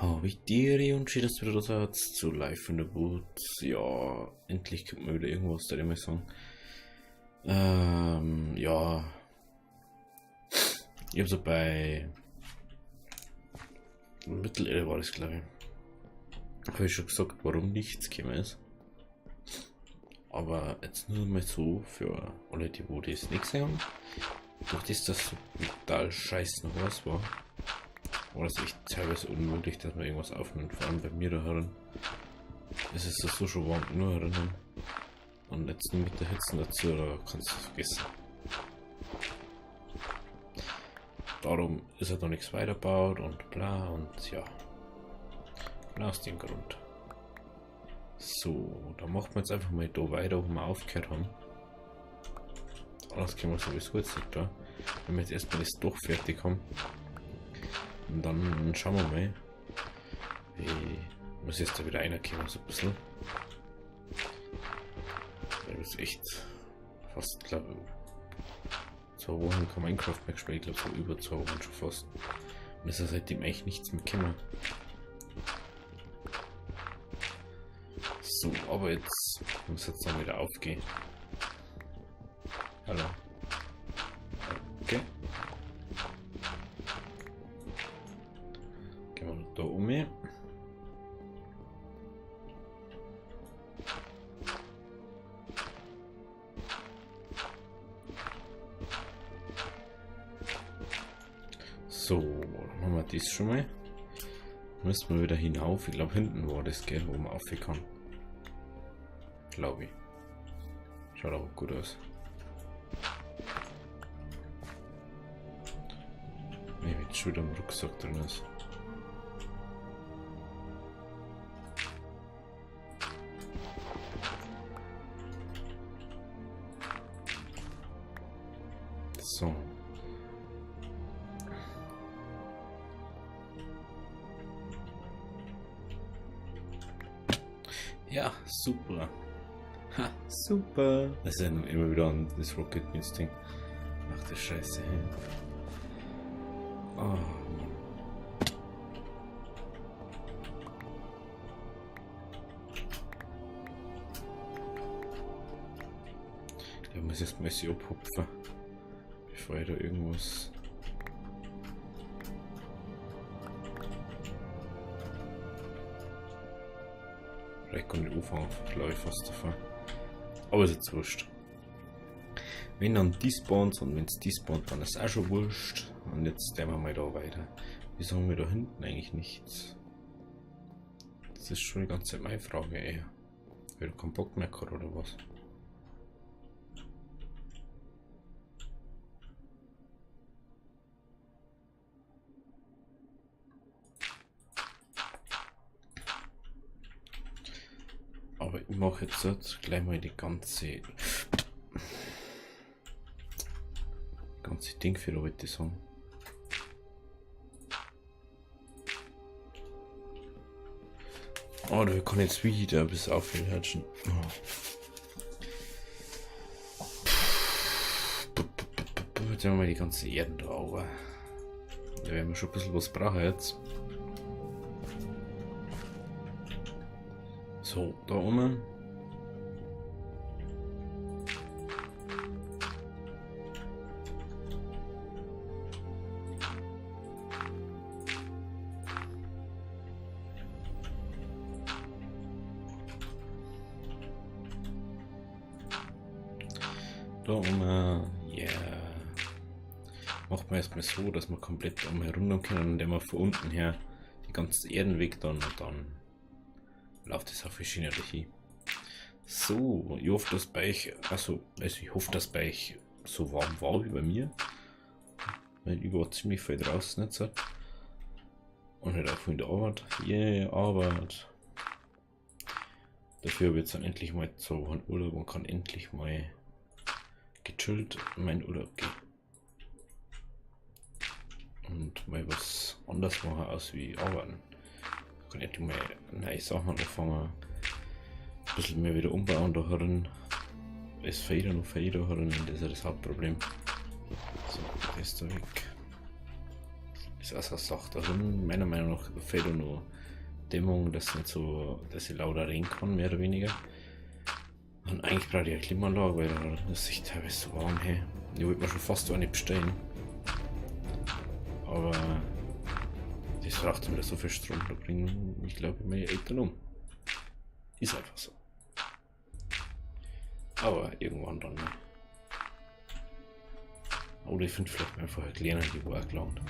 Habe ich dir und schön, dass du wieder da seid zu Live in the Woods. Ja, endlich kommt mal wieder irgendwas, da ich mal sagen. Ja. Ich habe so bei Mittelerde war das, glaube ich. Habe ich schon gesagt, warum nichts gekommen ist. Aber jetzt nur mal so für alle, die wo das nicht gesehen haben. Durch das, dass so total scheiß noch was war es echt teilweise unmöglich, dass man irgendwas aufnimmt. Vor allem bei mir da herin. Es ist so schon warm nur herinnen. Und jetzt nur mit der Hitze dazu, da kannst du es vergessen. Darum ist halt noch nichts weitergebaut und bla und ja. Genau aus dem Grund. So, da machen wir jetzt einfach mal da weiter, wo wir aufgehört haben. Alles können wir sowieso jetzt nicht da. Wenn wir jetzt erstmal das doch fertig haben. Und dann schauen wir mal. Wie muss jetzt da wieder reinkommen, so ein bisschen. Weil das echt fast, glaube ich, 2 Wochen kein Minecraft mehr gespielt. Ich glaube, so über 2 Wochen schon fast. Und es ist seitdem eigentlich nichts mehr gekommen. So, aber jetzt muss jetzt dann wieder aufgehen. Hallo. Okay. Gehen wir da um. So, dann haben wir das schon mal. Müssen wir wieder hinauf. Ich glaube, hinten war das, gell, wo man auf kann. Glaube ich. Schaut auch gut aus. Ich will schon wieder im Rucksack drin ist. So. Ja, super. Ha, super. Das ist ja immer wieder an das Rocket News Ding. Ach du Scheiße. Oh Mann. Ich muss jetzt mal sie abhupfen, bevor ich da irgendwas. Vielleicht kann ich anfangen, glaube ich fast davon. Aber ist jetzt wurscht. Wenn dann despawnt und wenn es despawnt, dann ist es auch schon wurscht. Und jetzt gehen wir mal da weiter. Wieso haben wir da hinten eigentlich nichts? Das ist schon die ganze Zeit meine Frage eher. Weil du keinen Bock mehr gehabt oder was? Aber ich mache jetzt gleich mal die ganze Ding für heute sagen. Oh, da kann jetzt wieder bis aufhören. Jetzt haben wir mal die ganze Erde da, aber da werden wir schon ein bisschen was brauchen jetzt. So, da oben. Da oben, ja. Machen wir erstmal so, dass wir komplett umherum können, indem wir von unten her die ganzen Erdenweg dann und dann läuft es auf verschiedene hin. So, ich hoffe, dass bei euch, also ich hoffe, dass bei euch so warm war wie bei mir. Weil ich war ziemlich viel draußen jetzt. Und nicht auch in der Arbeit. Yeah, Arbeit. Dafür habe ich jetzt dann endlich mal 2 Wochen Urlaub und kann endlich mal gechillt in meinen Urlaub gehen. Und mal was anders machen als wie arbeiten. Ich kann endlich mal neue Sachen anfangen. Ein bisschen mehr wieder umbauen da herin. Es fehlt noch herin, das ist ja das Hauptproblem. So, das ist da weg. Ist also sagt, also meiner Meinung nach fehlt auch nur Dämmung, dass nicht so, dass ich lauter reden kann, mehr oder weniger. Und eigentlich brauche ich eine Klimaanlage, weil das sich teilweise so warm her. Ich wollte mir schon fast eine bestellen. Aber das braucht mir so viel Strom, da bringen ich glaube meine Eltern um. Ist einfach so. Aber irgendwann dann. Ne? Oder ich finde vielleicht einfach eine kleine, die war gelangt.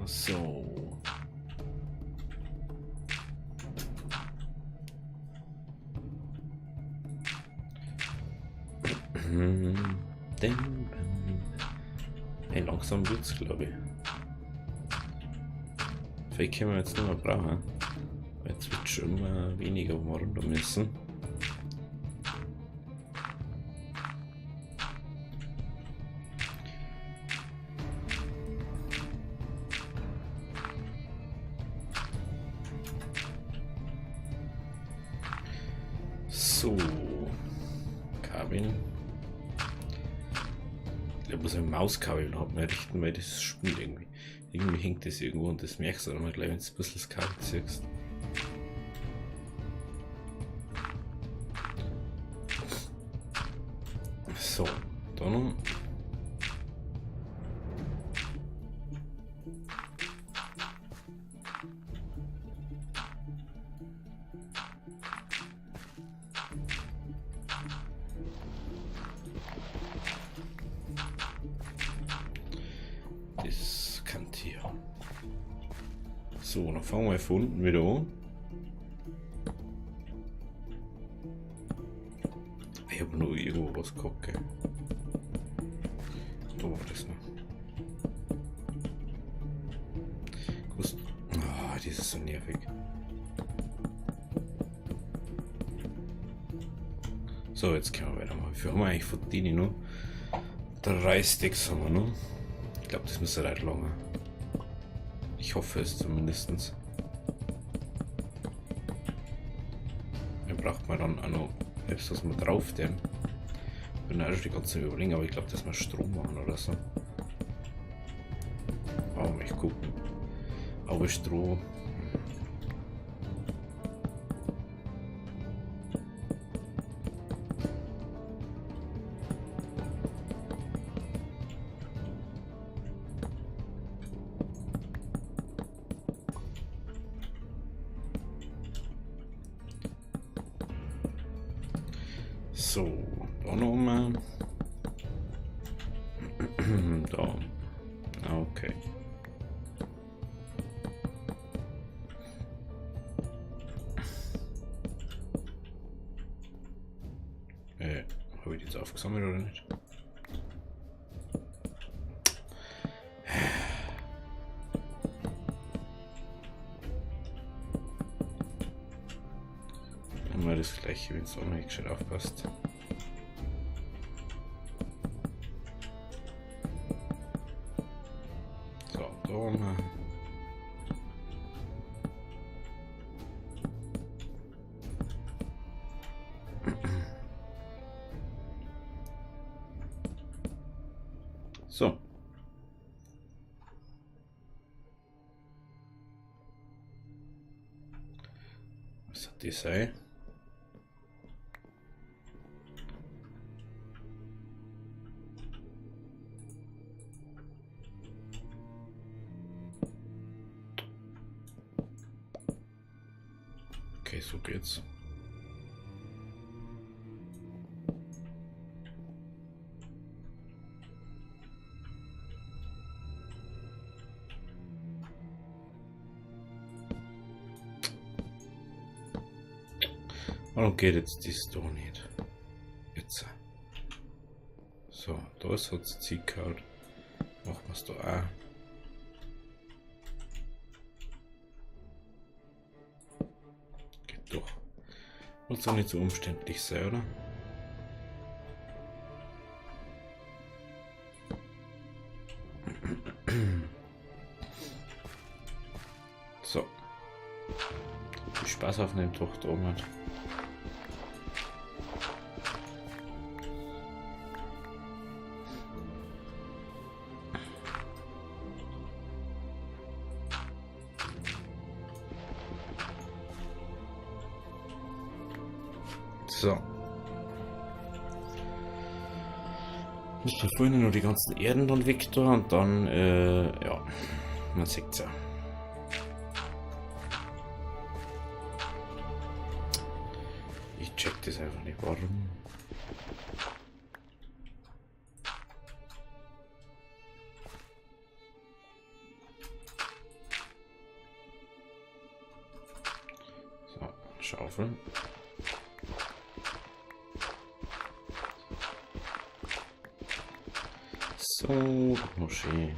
So. Hey, langsam wird's, glaube ich. Vielleicht können wir jetzt nicht mehr brauchen. Jetzt wird schon immer weniger, wo wir runter müssen. So, Kabel. Ich muss ein Mauskabel haben, richten, weil das spielt irgendwie. Irgendwie hängt das irgendwo und das merkst du dann mal gleich, wenn du ein bisschen das Kabel ziehst. So, dann. Das kann hier. So, dann fangen wir von unten wieder an. Ich habe nur irgendwo was gehabt, gell? Da war das noch. Das ist so nervig. So, jetzt können wir weitermachen. Wie viel haben wir eigentlich von denen noch? 3 Sticks haben wir noch. Ich glaube, das müsste recht lange. Ich hoffe es zumindest. Dann braucht man dann auch noch etwas, was man drauf dämmen. Ich bin auch schon die ganze Zeit überlegen, aber ich glaube, dass wir Strom machen oder so. Oh, mal gucken. Aber Strom. So, da nochmal. Da. Okay. Habe ich die jetzt aufgesammelt oder nicht? Immer das gleiche, wenn es auch nicht gescheit aufpasst. So, da mal. So. Was hat die sein? Okay, so geht's. Warum geht jetzt das da nicht? Jetzt. So, da ist hat es Zielcard. Machen wir es da auch. Geht doch. Wird es auch nicht so umständlich sein, oder? So. Viel Spaß auf dem Tochter oben. So. Muss man vorhin noch die ganzen Erden dann weg da und dann, ja, man sieht's ja. Ich check das einfach nicht, warum. So, Schaufel. So, Moschee.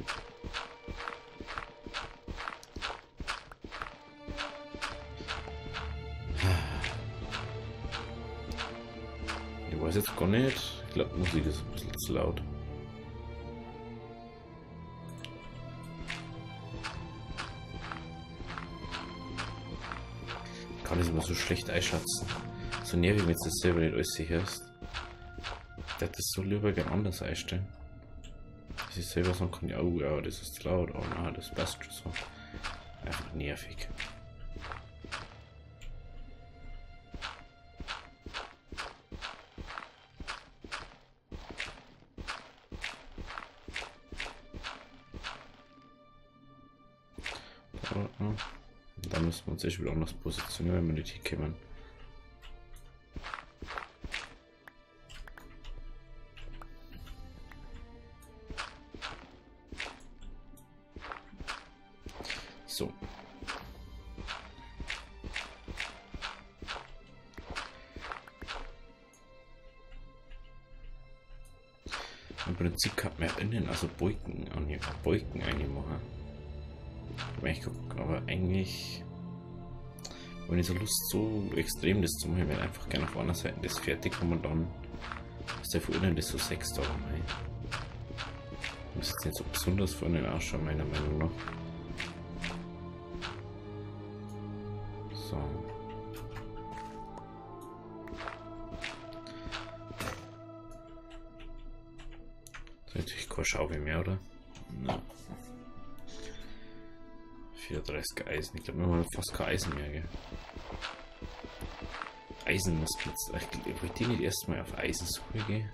Ich weiß jetzt gar nicht. Ich glaube, Musik ist ein bisschen zu laut. Kann ich immer so schlecht einschätzen. So nervig, wenn du das selber nicht alles hörst. Ich hätte das so lieber gerne anders einstellen. Dass ich selber sagen kann, ja, oh, ja, das ist zu laut, oh nein, das passt schon so. Einfach nervig. Da müssen wir uns echt wieder anders positionieren, wenn wir nicht hier kommen. So. Im Prinzip kann man ja innen also Beugen einmachen. Aber eigentlich, wenn ich so Lust so extrem das zu machen, wenn einfach gerne auf einer Seite das fertig haben und dann ist der von innen das so 6 da rein. Muss jetzt nicht so besonders von innen ausschauen, meiner Meinung nach. So. Das ist natürlich keine Schaufel mehr, oder? Nein. 34 Eisen. Ich glaube, wir haben fast kein Eisen mehr, gell? Eisen muss jetzt. Ich wollte nicht erstmal auf Eisensuche gehen.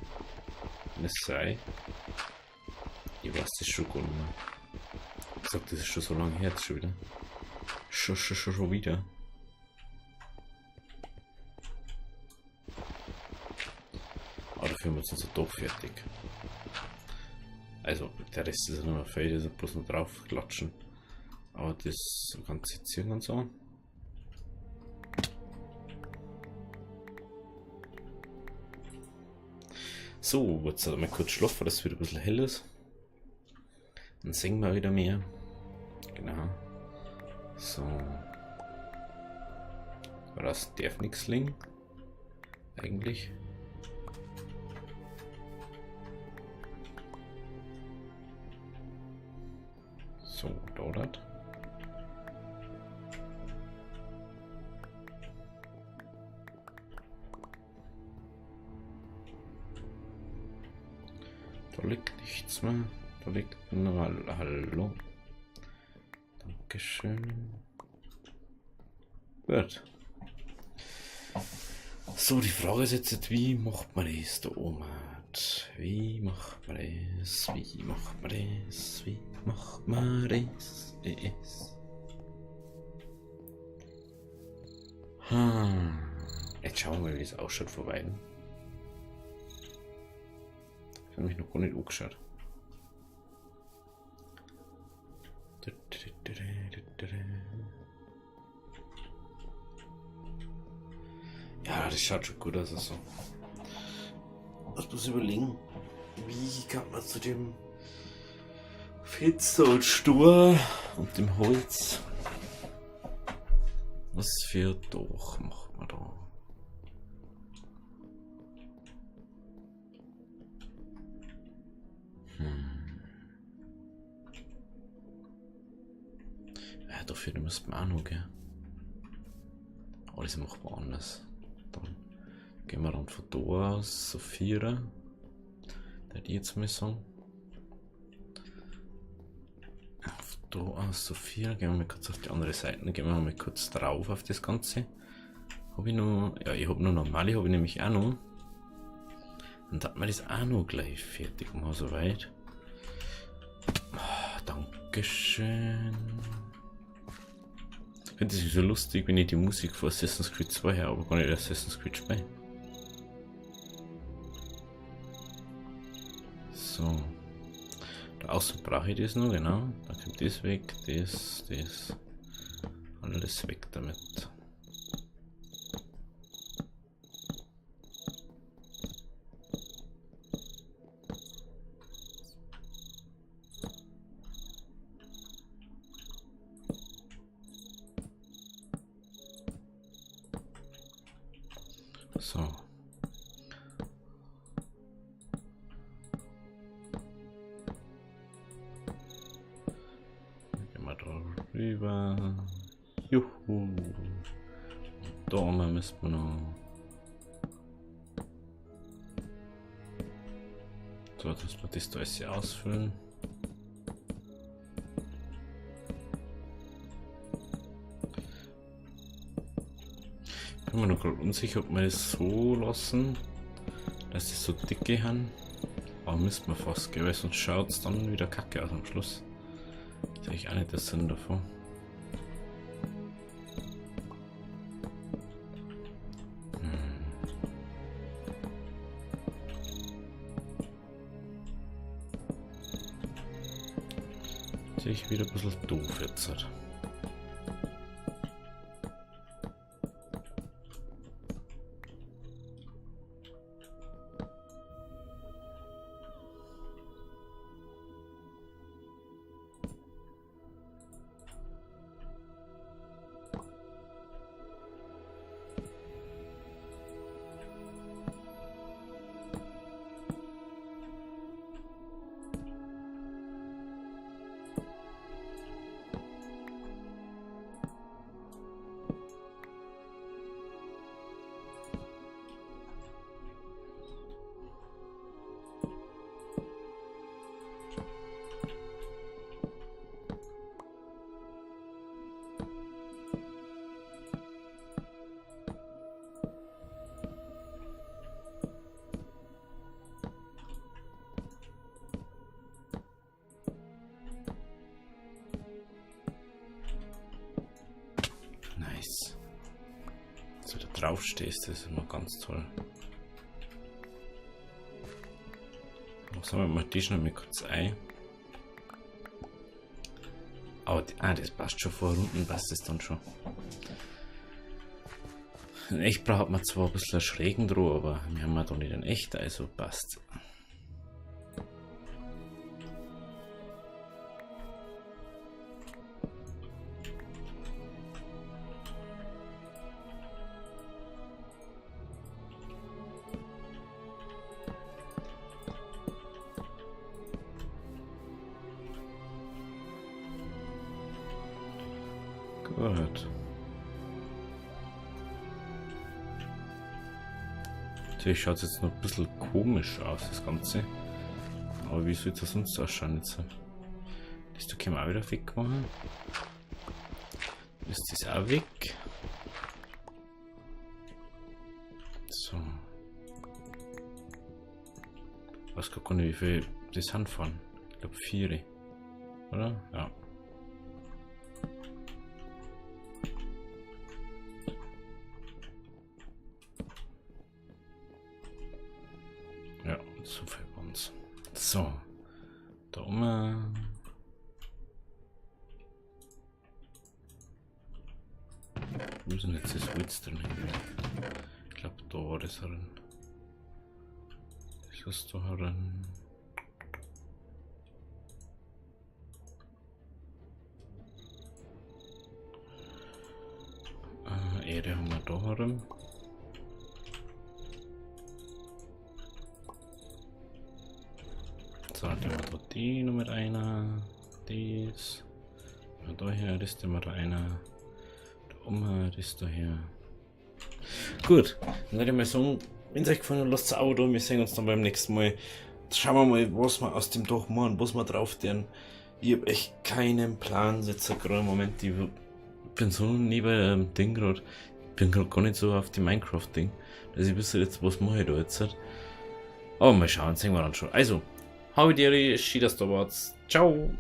Wenn es sei. Ich weiß das schon gar nicht mehr. Ich sag, das ist schon so lange her, jetzt schon wieder. Schon wieder. Aber dafür haben wir uns doch fertig. Also, der Rest ist ja nur noch Feld, also bloß noch drauf klatschen. Aber das Ganze jetzt hier ganz so. So, jetzt mal kurz schlafen, dass es wieder ein bisschen hell ist. Dann singen wir wieder mehr. Genau. So. Aber das darf nichts liegen. Eigentlich. So, dauert. Da liegt nichts mehr. Da liegt nur Hallo. Dankeschön. Gut. So, die Frage ist jetzt, wie macht man das da oben? Wie macht man das? Wie macht man das? Wie macht man das? Jetzt schauen wir mal, wie es ausschaut vor Weitem. Ich habe mich noch gar nicht angeschaut. Ja, das schaut schon gut aus. Also. Ich muss bloß überlegen, wie kann man zu dem Fenster und Stur und dem Holz. Was für Dach macht man da? Ja, dafür müssten wir auch noch, gell? Aber das macht man anders. Dann gehen wir dann von da aus, so 4. Da die jetzt mal sagen. Von da aus, so 4. Gehen wir mal kurz auf die andere Seite. Dann gehen wir mal kurz drauf auf das Ganze. Habe ich noch. Ja, ich habe noch normale, habe ich nämlich auch noch. Und hat man das auch noch gleich fertig mal soweit. Oh, Dankeschön. Ich finde es so lustig, wenn ich die Musik von Assassin's Creed 2 her, aber gar nicht Assassin's Creed 2. So. Da außen brauche ich das noch, genau. Da kommt das weg, das. Alles weg damit. So. Gehen wir da rüber. Juhu. Und da oben müssen wir noch. So, dass wir das da alles ausfüllen. Ich bin mir noch gerade unsicher, ob wir das so lassen, dass die so dicke haben. Aber müssen wir fast, gell? Weil sonst schaut es dann wieder kacke aus am Schluss. Das ist eigentlich auch nicht der Sinn davon. Sehe ich wieder ein bisschen doof jetzt. Nice. Dass du da drauf stehst, das ist immer ganz toll. Sagen wir mal die schnell mal kurz ein. Aber das passt schon, vor Runden passt das dann schon. In echt braucht man zwar ein bisschen schrägen Droh, aber wir haben ja doch nicht in echt, also passt. Gut. Natürlich schaut es jetzt noch ein bisschen komisch aus, das Ganze. Aber wie soll das sonst ausschauen jetzt? Das da können wir auch wieder wegmachen. Das ist auch weg. So. Ich weiß gar nicht, wie viel das Handfahren. Ich glaube 4. Oder? Ja. Ja, so viel bei uns. So. Da oben. Wo ist denn jetzt das Holz drin? Ich glaube, da war das drin. Das ist da drin. Erde haben wir da drin. So, dann nehmen wir da die noch mit einer. Das. Da her, das nehmen wir da einer. Das da her. Gut, dann würde ich mal sagen, wenn es euch gefallen hat, lasst es auch da. Wir sehen uns dann beim nächsten Mal. Schauen wir mal, was wir aus dem Dach machen, was wir drauf tun. Ich habe echt keinen Plan jetzt gerade im Moment. Ich bin so neben dem Ding gerade. bin gerade gar nicht so auf die Minecraft-Ding, dass ich wüsste jetzt, was mache ich da jetzt. Aber mal schauen, sehen wir dann schon. Also, hau dir, schön, dass du da warst. Ciao!